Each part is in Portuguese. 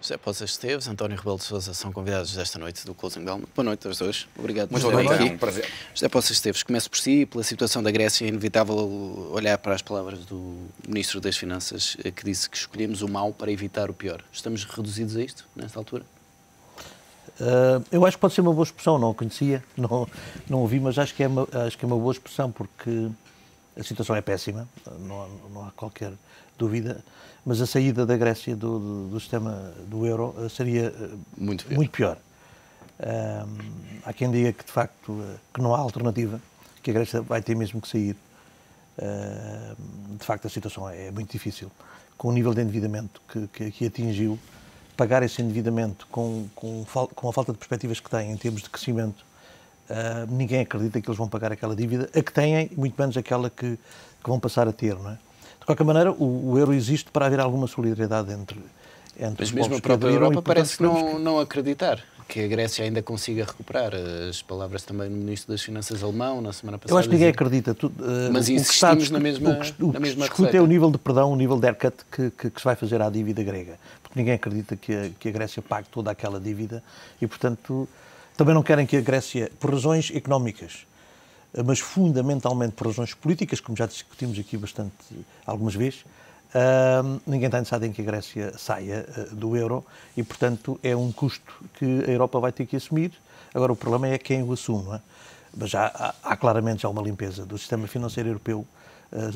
José Poças Esteves, António Rebelo de Sousa são convidados desta noite do Closing Bell. Boa noite aos dois. Obrigado por estarem aqui. É um prazer. José Poças Esteves, começo por si. Pela situação da Grécia, é inevitável olhar para as palavras do Ministro das Finanças, que disse que escolhemos o mau para evitar o pior. Estamos reduzidos a isto, nesta altura? Eu acho que pode ser uma boa expressão, não a conhecia, não ouvi, mas acho que é uma boa expressão, porque a situação é péssima, não há qualquer dúvida, mas a saída da Grécia do sistema do euro seria muito pior. Há quem diga que, de facto, que não há alternativa, que a Grécia vai ter mesmo que sair. De facto, a situação é muito difícil. Com o nível de endividamento que atingiu, pagar esse endividamento com a falta de perspectivas que têm em termos de crescimento, ninguém acredita que eles vão pagar aquela dívida, a que têm, muito menos aquela que vão passar a ter, não é? De qualquer maneira, o euro existe para haver alguma solidariedade entre mas os mesmo a própria Europa parece que não acreditar que a Grécia ainda consiga recuperar. As palavras também do Ministro das Finanças alemão na semana passada. Eu acho que ninguém acredita. Mas insistimos na mesma discute é o nível de perdão, o nível de haircut que se vai fazer à dívida grega. Porque ninguém acredita que a Grécia pague toda aquela dívida e, portanto, também não querem que a Grécia, por razões económicas, mas fundamentalmente por razões políticas, como já discutimos aqui algumas vezes, ninguém está interessado em que a Grécia saia do euro e, portanto, é um custo que a Europa vai ter que assumir. Agora, o problema é quem o assume, não é? Mas há claramente já uma limpeza do sistema financeiro europeu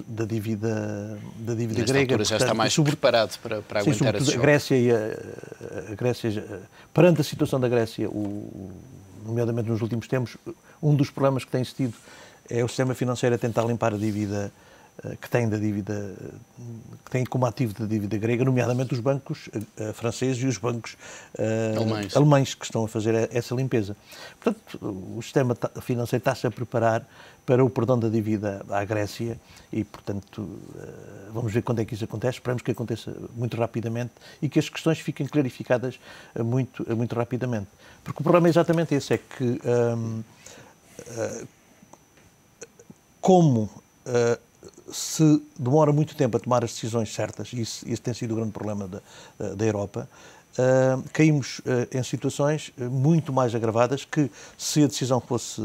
da dívida Nesta grega. Altura já está mais preparado para aguentar esse choque. A Grécia, perante a situação da Grécia, nomeadamente nos últimos tempos, um dos problemas que tem existido é o sistema financeiro a tentar limpar a dívida que tem como ativo da dívida grega, nomeadamente os bancos franceses e os bancos alemães que estão a fazer essa limpeza. Portanto, o sistema financeiro está-se a preparar para o perdão da dívida à Grécia e, portanto, vamos ver quando é que isso acontece. Esperamos que aconteça muito rapidamente e que as questões fiquem clarificadas muito rapidamente. Porque o problema é exatamente esse, é que se demora muito tempo a tomar as decisões certas, e esse tem sido o grande problema da Europa, caímos em situações muito mais agravadas que, se a decisão fosse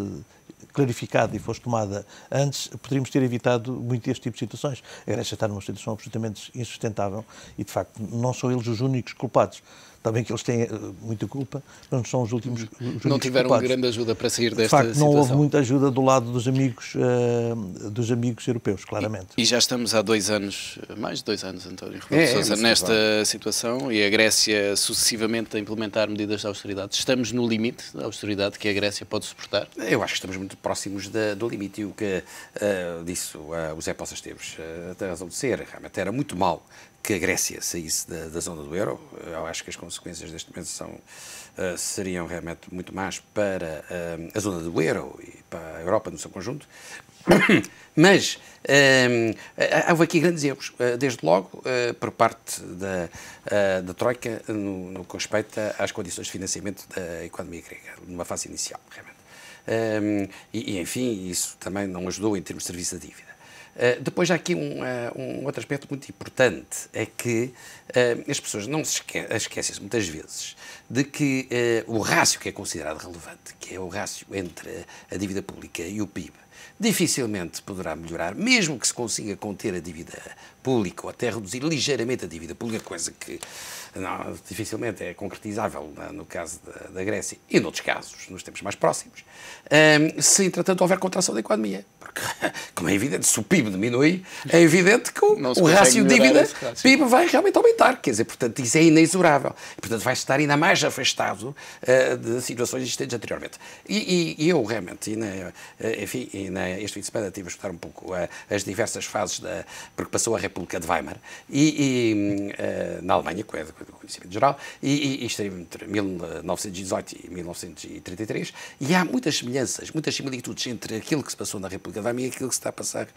clarificada e fosse tomada antes, poderíamos ter evitado muito este tipo de situações. A Grécia está numa situação absolutamente insustentável e, de facto, não são eles os únicos culpados. Está bem que eles têm muita culpa, mas não são os últimos não tiveram culpados. Grande ajuda para sair desta situação. De facto, situação. não houve muita ajuda do lado dos amigos europeus, claramente. E já estamos há 2 anos, mais de 2 anos, António Rebelo de Sousa, nesta situação, e a Grécia sucessivamente a implementar medidas de austeridade. Estamos no limite da austeridade que a Grécia pode suportar? Eu acho que estamos muito próximos do limite, e o que disse o José Poças Esteves tem razão de ser. Realmente era muito mau que a Grécia saísse da zona do euro. Eu acho que as consequências deste momento seriam realmente muito más para a zona do euro e para a Europa no seu conjunto. Mas houve aqui grandes erros, desde logo por parte da Troika no que respeita às condições de financiamento da economia grega, numa fase inicial, realmente. Enfim, isso também não ajudou em termos de serviço da dívida. Depois há aqui um outro aspecto muito importante, é que as pessoas não se esquecem muitas vezes de que o rácio que é considerado relevante, que é o rácio entre a dívida pública e o PIB, dificilmente poderá melhorar, mesmo que se consiga conter a dívida pública ou até reduzir ligeiramente a dívida pública, coisa que dificilmente é concretizável no caso da Grécia e noutros casos, nos tempos mais próximos, se, entretanto, houver contração da economia. Porque, como é evidente, se o PIB diminui, é evidente que o rácio dívida-PIB vai realmente aumentar. Quer dizer, portanto, isso é inexorável. Portanto, vai estar ainda mais afastado de situações existentes anteriormente. E eu, realmente, enfim, este fim de semana estive a estudar um pouco as diversas fases porque passou a República de Weimar na Alemanha, que é do conhecimento geral, e isto entre 1918 e 1933, e há muitas semelhanças, muitas similitudes entre aquilo que se passou na República de Weimar e aquilo que se está a passar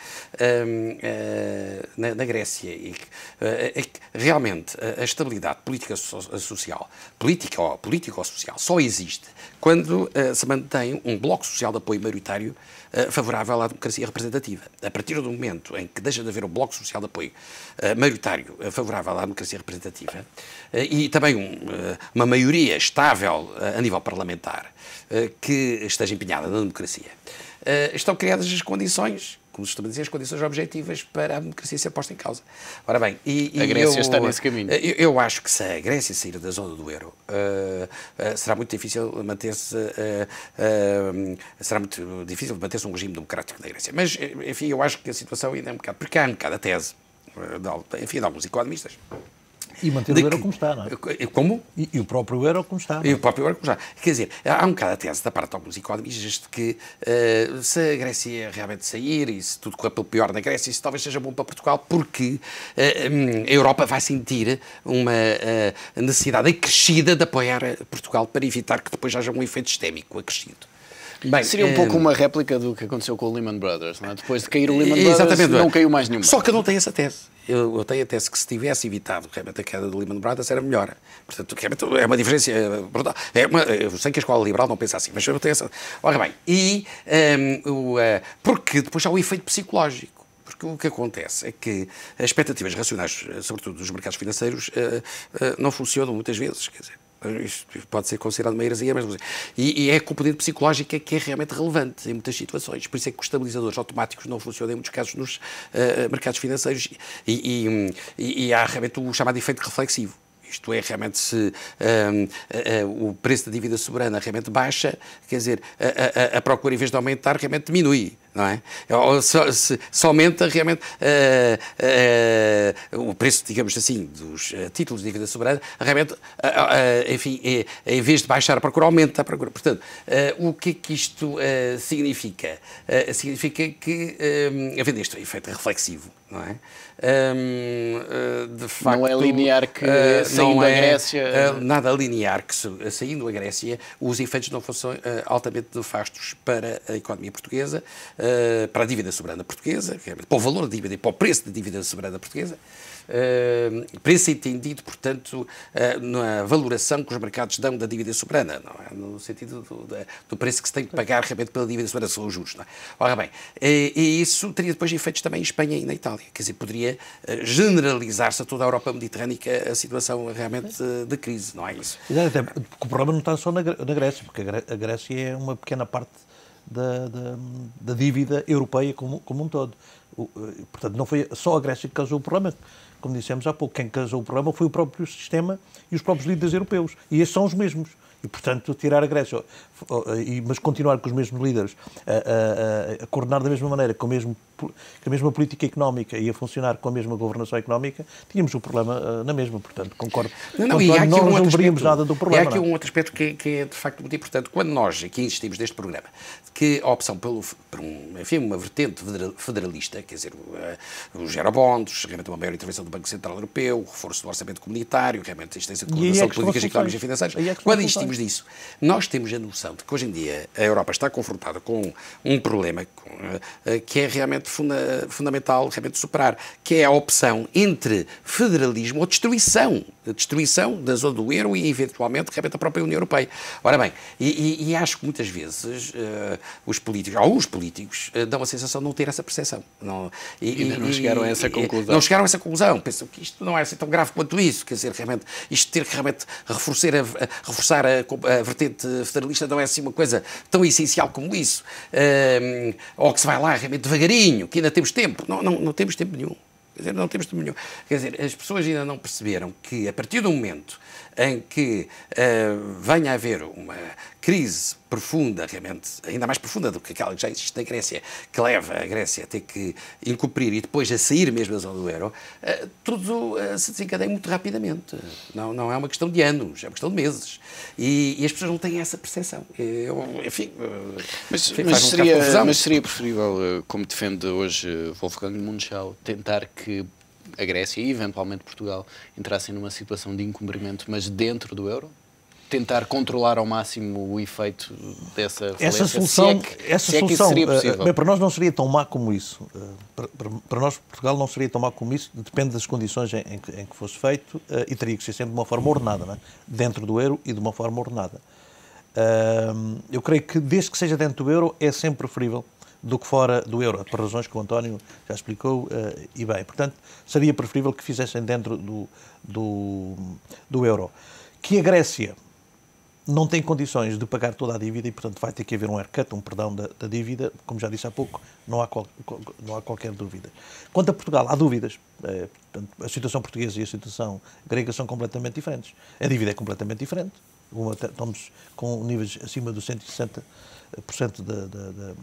na Grécia. E realmente a estabilidade política-social, político-social, só existe quando se mantém um bloco social de apoio maioritário favorável à democracia representativa. A partir do momento em que deixa de haver um bloco social de apoio maioritário favorável à democracia representativa e também uma maioria estável a nível parlamentar que esteja empenhada na democracia, estão criadas as condições, como se costuma dizer, as condições objetivas para a democracia ser posta em causa. Ora bem, a Grécia está nesse caminho. Eu acho que se a Grécia sair da zona do euro, será muito difícil manter-se um regime democrático da Grécia. Mas, enfim, eu acho que a situação ainda é um bocado... Porque há um bocado a tese, enfim, de alguns economistas. E manter o euro como está, não é? Como? E o próprio euro como está. E o próprio euro como está. Quer dizer, há um bocado a tese da parte de alguns economistas de que se a Grécia realmente sair e se tudo correr pelo pior na Grécia, isso talvez seja bom para Portugal, porque a Europa vai sentir uma necessidade acrescida de apoiar Portugal para evitar que depois haja um efeito sistémico acrescido. Bem, seria um pouco uma réplica do que aconteceu com o Lehman Brothers, não é? Depois de cair o Lehman Brothers, não caiu mais nenhuma. Só que eu não tenho essa tese. Eu tenho a tese que se tivesse evitado realmente a queda do Lehman Brothers era melhor. Portanto, realmente é uma diferença brutal. Eu sei que a escola liberal não pensa assim, mas eu tenho essa... Ora bem, porque depois há o efeito psicológico. Porque o que acontece é que as expectativas racionais, sobretudo dos mercados financeiros, não funcionam muitas vezes, quer dizer. Isto pode ser considerado uma heresia, mas e é a componente psicológica que é realmente relevante em muitas situações. Por isso é que os estabilizadores automáticos não funcionam em muitos casos nos mercados financeiros e há realmente o chamado efeito reflexivo. Isto é, realmente, se o preço da dívida soberana realmente baixa, quer dizer, a procura, em vez de aumentar, realmente diminui, não é? Ou se aumenta realmente o preço, digamos assim, dos títulos de dívida soberana, realmente, enfim, em vez de baixar a procura, aumenta a procura. Portanto, o que é que isto significa? Significa que, havendo este efeito reflexivo, não é? De facto, não é linear que saindo a Grécia... nada linear que saindo a Grécia os efeitos não fossem altamente nefastos para a economia portuguesa, para a dívida soberana portuguesa, para o valor da dívida e para o preço da dívida soberana portuguesa, preço entendido, portanto, na valoração que os mercados dão da dívida soberana, não é? No sentido do preço que se tem que pagar realmente pela dívida soberana, são os juros. Não é? Ora bem, e isso teria depois efeitos também em Espanha e na Itália, quer dizer, poderia generalizar-se a toda a Europa mediterrânica a situação realmente de crise, não é isso? Até porque o problema não está só na Grécia, porque a Grécia é uma pequena parte da dívida europeia como um todo. Portanto, não foi só a Grécia que causou o problema. Como dissemos há pouco, quem causou o problema foi o próprio sistema e os próprios líderes europeus. E esses são os mesmos. E, portanto, tirar a Grécia, mas continuar com os mesmos líderes, a coordenar da mesma maneira, com a mesma política económica e a funcionar com a mesma governação económica, tínhamos o problema na mesma. Portanto, concordo. Não resolveríamos nada do problema. E há aqui um outro aspecto que é, de facto, muito importante. Quando nós aqui insistimos neste programa, que a opção por uma vertente federalista, quer dizer, os eurobonds, realmente uma maior intervenção do Banco Central Europeu, o reforço do orçamento comunitário, realmente a extensão de coordenação de políticas económicas e financeiras, quando insistimos disso, nós temos a noção de que hoje em dia a Europa está confrontada com um problema que é realmente fundamental realmente superar, que é a opção entre federalismo ou destruição da zona do euro e, eventualmente, realmente a própria União Europeia. Ora bem, e acho que muitas vezes alguns políticos, dão a sensação de não ter essa percepção. Ainda não chegaram a essa conclusão. Não chegaram a essa conclusão. Pensam que isto não é assim tão grave quanto isso. Quer dizer, realmente, isto ter que realmente reforçar a vertente federalista não é assim uma coisa tão essencial como isso. Ou que se vai lá realmente devagarinho, que ainda temos tempo. Não temos tempo nenhum. Quer dizer, não temos tempo nenhum. Quer dizer, as pessoas ainda não perceberam que, a partir do momento em que venha a haver uma crise profunda, realmente, ainda mais profunda do que aquela que já existe na Grécia, que leva a Grécia a ter que incumprir e depois a sair mesmo da zona do euro, tudo se desencadeia muito rapidamente. Não é uma questão de anos, é uma questão de meses. E as pessoas não têm essa percepção. Mas seria preferível, como defende hoje Wolfgang Munchau, tentar que a Grécia e, eventualmente, Portugal entrassem numa situação de incumprimento, mas dentro do euro? Tentar controlar ao máximo o efeito dessa falência? Essa solução, seria possível. Bem, para nós não seria tão má como isso. Para nós, Portugal, não seria tão má como isso, depende das condições em que fosse feito e teria que ser sempre de uma forma ordenada, não é? Dentro do euro e de uma forma ordenada. Eu creio que, desde que seja dentro do euro, é sempre preferível do que fora do euro, por razões que o António já explicou e bem. Portanto, seria preferível que fizessem dentro do euro. Que a Grécia não tem condições de pagar toda a dívida e, portanto, vai ter que haver um haircut, um perdão da dívida, como já disse há pouco, não há qualquer dúvida. Quanto a Portugal, há dúvidas. Portanto, a situação portuguesa e a situação grega são completamente diferentes. A dívida é completamente diferente. Estamos com níveis acima dos 160%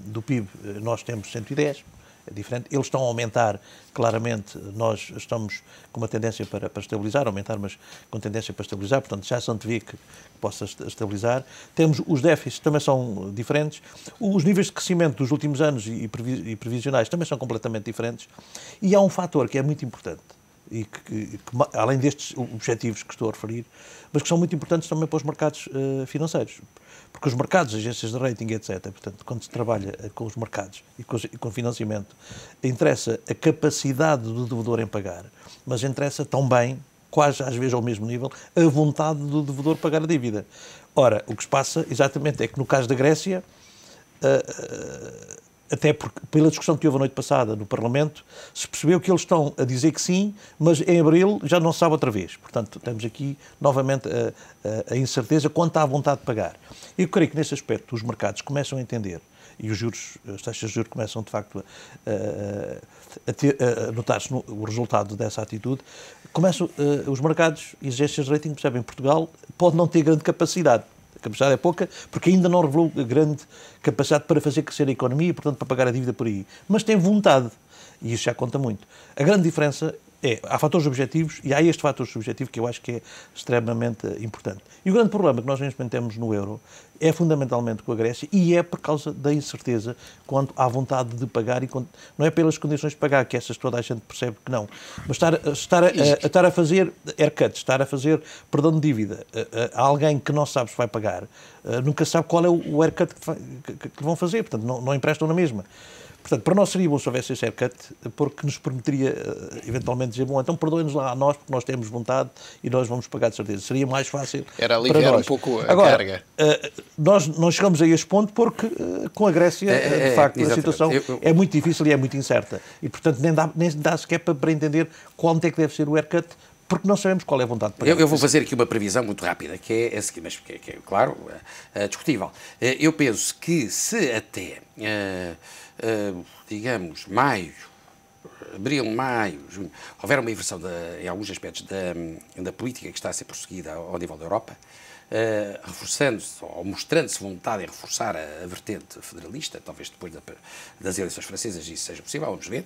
do PIB, nós temos 110%. É diferente. Eles estão a aumentar, claramente, nós estamos com uma tendência para estabilizar, aumentar, mas com tendência para estabilizar, portanto já se antevê que possa estabilizar. Temos os déficits, também são diferentes. Os níveis de crescimento dos últimos anos e previsionais também são completamente diferentes. E há um fator que é muito importante, e que além destes objetivos que estou a referir, mas que são muito importantes também para os mercados financeiros. Porque os mercados, agências de rating, etc., portanto, quando se trabalha com os mercados e com o financiamento, interessa a capacidade do devedor em pagar, mas interessa também, quase às vezes ao mesmo nível, a vontade do devedor pagar a dívida. Ora, o que se passa, exatamente, é que no caso da Grécia, até porque, pela discussão que houve a noite passada no Parlamento, se percebeu que eles estão a dizer que sim, mas em abril já não se sabe outra vez. Portanto, temos aqui novamente a incerteza quanto à vontade de pagar. Eu creio que nesse aspecto os mercados começam a entender, e os juros, as taxas de juros começam de facto a notar-se o resultado dessa atitude, os mercados e as agências de rating percebem que Portugal pode não ter grande capacidade. A capacidade é pouca, porque ainda não revelou grande capacidade para fazer crescer a economia e, portanto, para pagar a dívida por aí. Mas tem vontade, e isso já conta muito. A grande diferença há fatores objetivos e há este fator subjetivo que eu acho que é extremamente importante. E o grande problema que nós neste momento temos no euro é fundamentalmente com a Grécia e é por causa da incerteza quanto à vontade de pagar, e não é pelas condições de pagar, que essas toda a gente percebe que não, mas estar a fazer haircut, estar a fazer perdão de dívida a alguém que não sabe se vai pagar, nunca sabe qual é o haircut que vão fazer, portanto não emprestam na mesma. Portanto, para nós seria bom se houvesse esse haircut, porque nos permitiria, eventualmente, dizer, bom, então perdoem-nos lá a nós, porque nós temos vontade e nós vamos pagar de certeza. Seria mais fácil para nós. Era aliviar um pouco a carga. Nós não chegamos a este ponto porque, com a Grécia, de facto, a situação é muito difícil e é muito incerta. E, portanto, nem dá sequer para entender quanto é que deve ser o haircut, porque não sabemos qual é a vontade de pagar. Eu vou fazer aqui uma previsão muito rápida, que é a seguinte, mas que é claro, discutível. Eu penso que se até, digamos, maio, abril, maio, junho, houver uma inversão em alguns aspectos da política que está a ser prosseguida ao nível da Europa, reforçando-se ou mostrando-se vontade em reforçar a vertente federalista, talvez depois das eleições francesas isso seja possível, vamos ver,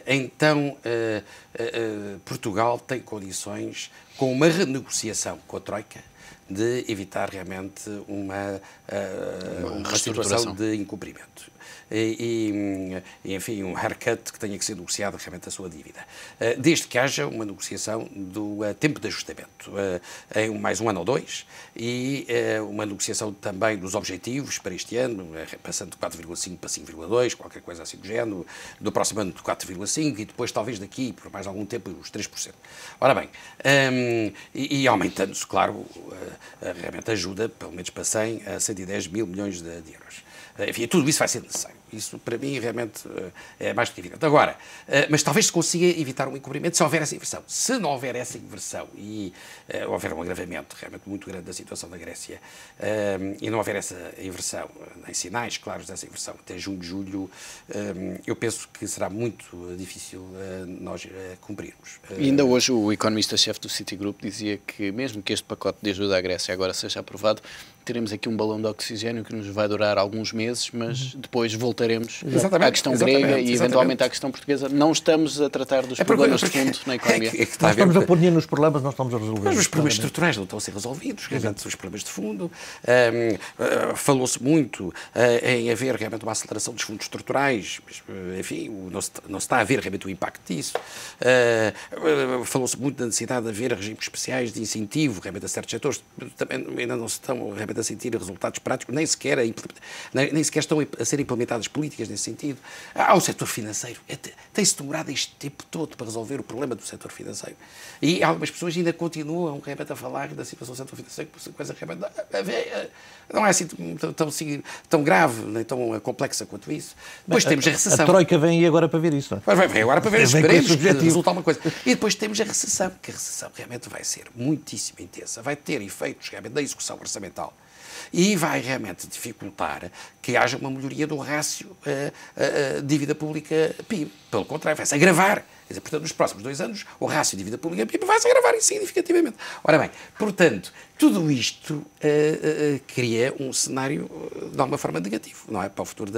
então Portugal tem condições, com uma renegociação com a Troika, de evitar realmente uma situação de incumprimento. Enfim, um haircut que tenha que ser negociado realmente a sua dívida. Desde que haja uma negociação do tempo de ajustamento, em mais um ano ou dois, e uma negociação também dos objetivos para este ano, passando de 4,5 para 5,2, qualquer coisa assim do género, do próximo ano de 4,5 e depois talvez daqui, por mais algum tempo, os 3%. Ora bem, e aumentando-se, claro, realmente ajuda, pelo menos para 100 a 110 mil milhões de euros. Enfim, tudo isso vai ser necessário. Isso, para mim, realmente é mais do que evidente. Agora, mas talvez se consiga evitar um encobrimento se houver essa inversão. Se não houver essa inversão e houver um agravamento realmente muito grande da situação da Grécia e não houver essa inversão, nem sinais claros dessa inversão até junho, julho, eu penso que será muito difícil nós cumprirmos. E ainda hoje o economista-chefe do Citigroup dizia que mesmo que este pacote de ajuda à Grécia agora seja aprovado, teremos aqui um balão de oxigênio que nos vai durar alguns meses, mas depois voltaremos à questão grega e eventualmente à questão portuguesa. Não estamos a tratar dos problemas de fundo na economia. Nós estamos a pôr dinheiro nos problemas, nós estamos a resolver. Mas os problemas estruturais não estão a ser resolvidos, realmente os problemas de fundo. Falou-se muito em haver realmente uma aceleração dos fundos estruturais, enfim, não se está a ver realmente o impacto disso. Falou-se muito da necessidade de haver regimes especiais de incentivo realmente a certos setores, também ainda não se estão realmente a sentir resultados práticos, nem sequer nem sequer estão a ser implementadas políticas nesse sentido. Há o setor financeiro. Tem-se demorado este tempo todo para resolver o problema do setor financeiro. E algumas pessoas ainda continuam realmente a falar da situação do setor financeiro, coisa realmente não é assim tão grave, nem tão complexa quanto isso. Depois temos a recessão. A Troika vem aí agora para ver isso, não é? Vem agora para ver, esperemos que resulte alguma coisa. E depois temos a recessão, que a recessão realmente vai ser muitíssimo intensa, vai ter efeitos realmente da execução orçamental e vai realmente dificultar que haja uma melhoria do rácio dívida pública PIB. Pelo contrário, vai-se agravar. Quer dizer, portanto, nos próximos 2 anos, o rácio dívida pública PIB vai-se agravar significativamente. Ora bem, portanto, tudo isto cria um cenário de alguma forma negativo, não é? Para o futuro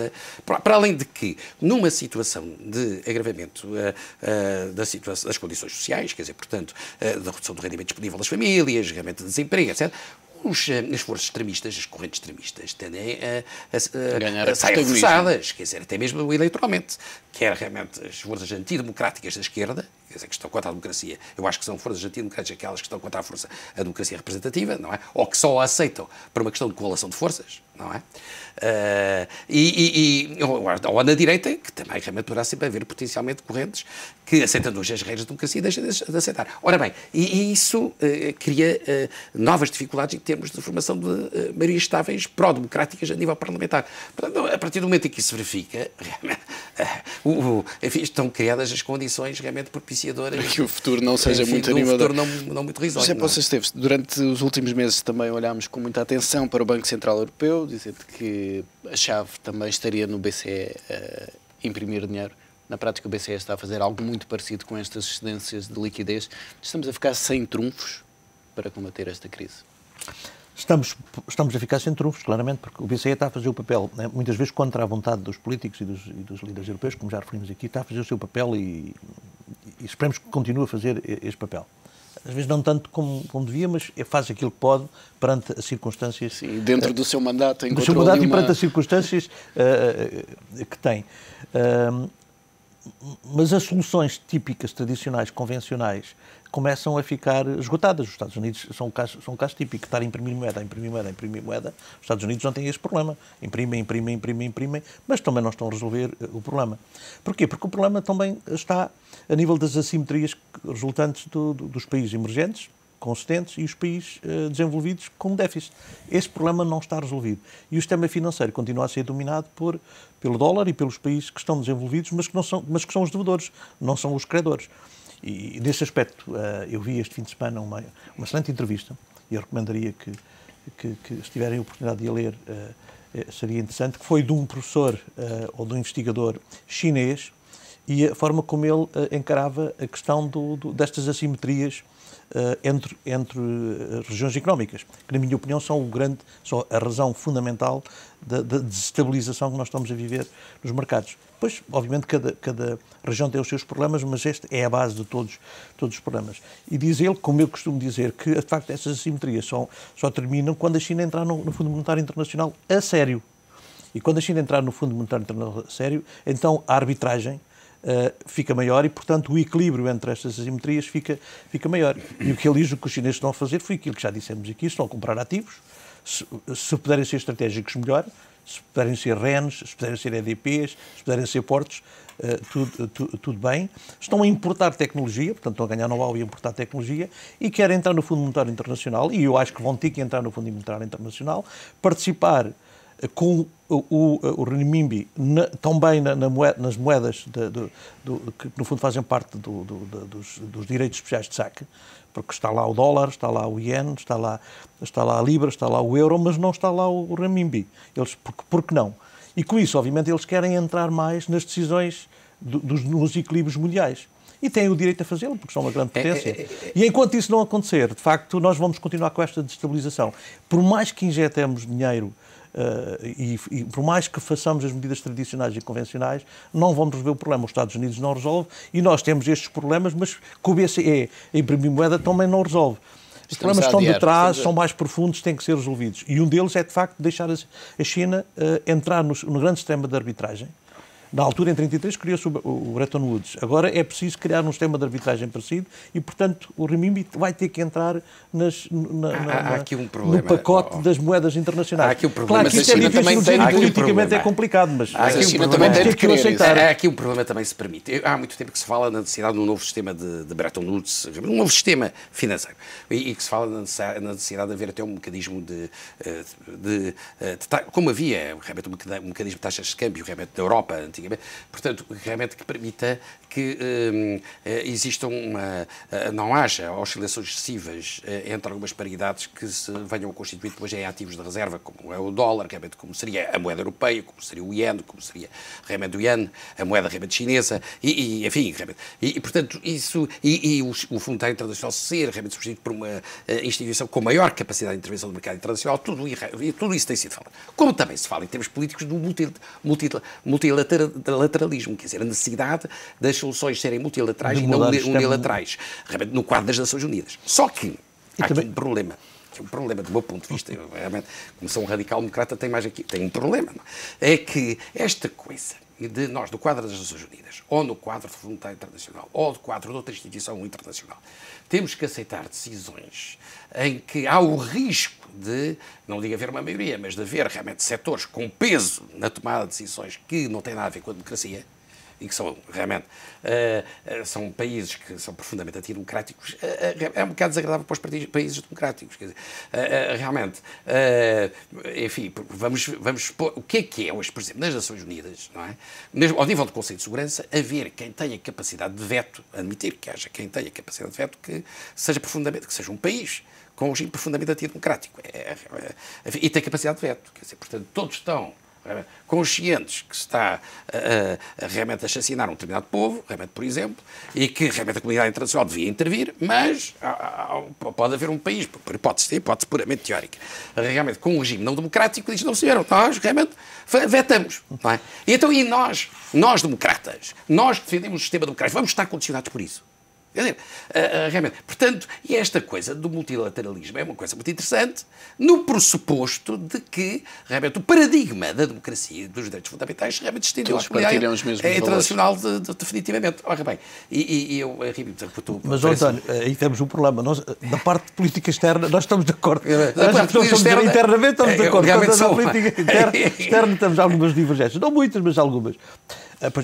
para além de que, numa situação de agravamento das condições sociais, quer dizer, portanto, da redução do rendimento disponível das famílias, realmente de desemprego, etc., as forças extremistas, as correntes extremistas, tendem a sair reforçadas, quer dizer, até mesmo eleitoralmente, quer realmente as forças antidemocráticas da esquerda, quer dizer, que estão contra a democracia, eu acho que são forças antidemocráticas aquelas que estão contra a democracia representativa, não é? Ou que só a aceitam por uma questão de correlação de forças, não é? Ou na direita, que também realmente poderá sempre haver potencialmente correntes que, aceitando hoje as regras da democracia, deixam de aceitar. Ora bem, e isso cria novas dificuldades em termos de formação de maiorias estáveis pró-democráticas a nível parlamentar. Portanto, a partir do momento em que isso se verifica, enfim, estão criadas as condições realmente propiciadoras que o futuro não seja muito animador. animador. O futuro não muito risonho. José Poças Esteves, durante os últimos meses também olhámos com muita atenção para o Banco Central Europeu, dizendo que a chave também estaria no BCE imprimir dinheiro. Na prática, o BCE está a fazer algo muito parecido com estas excedências de liquidez. Estamos a ficar sem trunfos para combater esta crise? Estamos a ficar sem trunfos, claramente, porque o BCE está a fazer o papel, né, muitas vezes contra a vontade dos políticos e dos líderes europeus, como já referimos aqui, está a fazer o seu papel e esperemos que continue a fazer este papel. Às vezes não tanto como devia, mas faz aquilo que pode perante as circunstâncias... Sim, dentro do seu mandato. Do seu mandato e perante as circunstâncias que tem. Mas as soluções típicas, tradicionais, convencionais, começam a ficar esgotadas. Os Estados Unidos são um caso típico. Estar a imprimir moeda. Os Estados Unidos não têm esse problema. Imprimem, mas também não estão a resolver o problema. Porquê? Porque o problema também está a nível das assimetrias resultantes dos países emergentes, consistentes, e os países desenvolvidos com déficit. Esse problema não está resolvido. E o sistema financeiro continua a ser dominado pelo dólar e pelos países que estão desenvolvidos, mas que são os devedores, não são os credores. E nesse aspecto, eu vi este fim de semana uma excelente entrevista, e eu recomendaria que se tiverem a oportunidade de a ler, seria interessante, que foi de um professor ou de um investigador chinês, e a forma como ele encarava a questão destas assimetrias entre regiões económicas, que, na minha opinião, são a razão fundamental da desestabilização que nós estamos a viver nos mercados. Pois, obviamente, cada região tem os seus problemas, mas este é a base de todos os problemas. E diz ele, como eu costumo dizer, que, de facto, essas assimetrias só terminam quando a China entrar no Fundo Monetário Internacional a sério. E quando a China entrar no Fundo Monetário Internacional a sério, então a arbitragem fica maior e, portanto, o equilíbrio entre estas assimetrias fica maior. E o que ele diz, o que os chineses estão a fazer foi aquilo que já dissemos aqui: estão a comprar ativos, se puderem ser estratégicos, melhor, se puderem ser RENs, se puderem ser EDPs, se puderem ser portos, tudo bem. Estão a importar tecnologia, portanto, estão a ganhar know-how e a importar tecnologia, e querem entrar no Fundo Monetário Internacional, e eu acho que vão ter que entrar no Fundo Monetário Internacional, participar com o renminbi também nas moedas que no fundo fazem parte dos direitos especiais de saque, porque está lá o dólar, está lá o iene, está lá a libra, está lá o euro, mas não está lá o renminbi. Porque não? E com isso, obviamente, eles querem entrar mais nas decisões nos equilíbrios mundiais. E têm o direito a fazê-lo, porque são uma grande potência. E enquanto isso não acontecer, de facto, nós vamos continuar com esta destabilização. Por mais que injetemos dinheiro e por mais que façamos as medidas tradicionais e convencionais, não vamos resolver o problema. Os Estados Unidos não resolvem e nós temos estes problemas, mas com o BCE a imprimir moeda também não resolve. Os problemas estão de trás, são mais profundos, têm que ser resolvidos. E um deles é, de facto, deixar a China entrar no grande sistema de arbitragem, Na altura, em 33, criou-se o Bretton Woods. Agora é preciso criar um sistema de arbitragem parecido e, portanto, o renminbi vai ter que entrar há aqui um problema, no pacote das moedas internacionais. Há aqui um problema. Claro que isto é difícil de dizer e politicamente é complicado, mas há aqui um problema também, se permite. Há muito tempo que se fala na necessidade de um novo sistema de Bretton Woods, um novo sistema financeiro, e que se fala na necessidade de haver até um mecanismo como havia realmente um mecanismo de taxas de câmbio realmente na Europa antigamente, portanto, realmente que permita que existam não haja oscilações excessivas entre algumas paridades que se venham a constituir depois em ativos de reserva, como é o dólar, realmente como seria a moeda europeia, como seria o iene, como seria realmente o iene, a moeda realmente chinesa, enfim, realmente. Portanto, isso, o Fundo Monetário Internacional ser realmente substituído por uma instituição com maior capacidade de intervenção do mercado internacional, tudo isso tem sido falado. Como também se fala em termos políticos do multilateralismo, quer dizer, a necessidade das soluções serem multilaterais e não unilaterais, realmente no quadro das Nações Unidas. Só que há aqui um problema. Que é um problema do meu ponto de vista, eu, realmente, como sou um radical-democrata, tem um problema, não? É que esta coisa de nós, no quadro das Nações Unidas, ou no quadro do Fundo Monetário Internacional, ou no quadro de outra instituição internacional, temos que aceitar decisões em que há o risco de, não digo haver uma maioria, mas de haver realmente setores com peso na tomada de decisões que não têm nada a ver com a democracia, e que são realmente são países que são profundamente antidemocráticos, é um bocado desagradável para os países democráticos. Quer dizer, realmente, enfim, vamos expor o que é hoje, por exemplo, nas Nações Unidas, não é? Mesmo ao nível do Conselho de Segurança, haver quem tenha capacidade de veto, admitir que haja quem tenha capacidade de veto, que seja um país com um regime profundamente antidemocrático. E tem capacidade de veto. Quer dizer, portanto, todos estão conscientes que se está realmente a assassinar um determinado povo, realmente, por exemplo, e que realmente a comunidade internacional devia intervir, mas pode haver um país, por hipótese puramente teórica, realmente com um regime não democrático, diz, não senhor, nós realmente vetamos, não é? E então, nós democratas, nós que defendemos o sistema democrático, vamos estar condicionados por isso. Quer dizer, realmente, portanto, e esta coisa do multilateralismo é uma coisa muito interessante no pressuposto de que, realmente, o paradigma da democracia e dos direitos fundamentais realmente estendeu à comunidade internacional definitivamente. Ora bem, mas, António, aí temos um problema. Nós, da parte de política externa, nós estamos de acordo. Internamente estamos de acordo. Na política externa temos algumas divergências. Não muitas, mas algumas.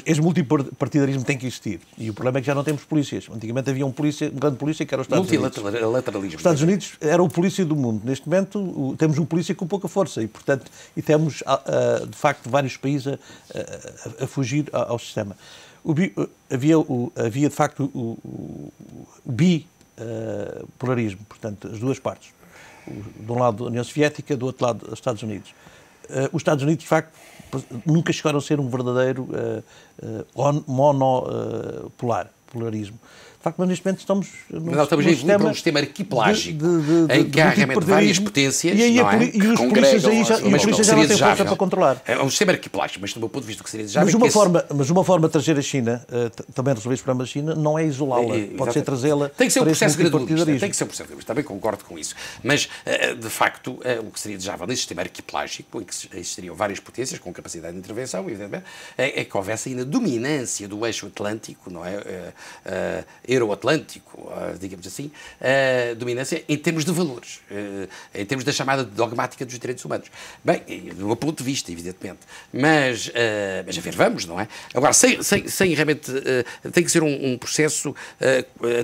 Este multipartidarismo tem que existir. E o problema é que já não temos polícias. Antigamente havia um grande polícia que era os Estados Unidos. Multilateralismo. Os Estados Unidos era o polícia do mundo. Neste momento temos um polícia com pouca força e, portanto, temos, de facto, vários países a fugir ao sistema. Havia, de facto, o bipolarismo, portanto, as duas partes. De um lado a União Soviética, do outro lado os Estados Unidos. Os Estados Unidos, de facto, nunca chegaram a ser um verdadeiro polarismo. De facto, mas neste momento estamos a evoluir para um sistema arquipelágico, em que há realmente várias potências, e os polícias aí já não têm força para controlar. É um sistema arquipelágico, mas do meu ponto de vista o que seria desejável... Mas uma forma de trazer a China, também resolver os problemas da China, não é isolá-la, pode ser trazê-la tem que ser um processo gradualista, tem que ser um processo gradualista, também concordo com isso. Mas, de facto, o que seria desejável nesse sistema arquiplágico, em que existiriam várias potências com capacidade de intervenção, evidentemente, é que houvesse ainda dominância do eixo atlântico, não é? Euroatlântico, digamos assim, dominância em termos de valores, em termos da chamada dogmática dos direitos humanos. Bem, do meu ponto de vista, evidentemente. Mas a ver, vamos, não é? Agora, sem realmente... tem que ser um processo...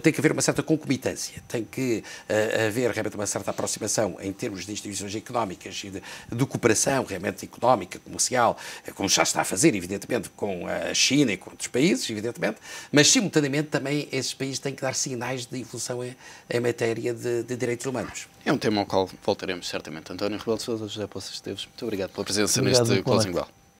tem que haver uma certa concomitância. Tem que haver realmente uma certa aproximação em termos de instituições económicas e de cooperação realmente económica, comercial, como já está a fazer, evidentemente, com a China e com outros países, evidentemente, mas simultaneamente também esses países têm que dar sinais de evolução em matéria de direitos humanos. É um tema ao qual voltaremos certamente. António Rebelo de Sousa, José Poças Esteves, muito obrigado pela presença neste Closing Bell.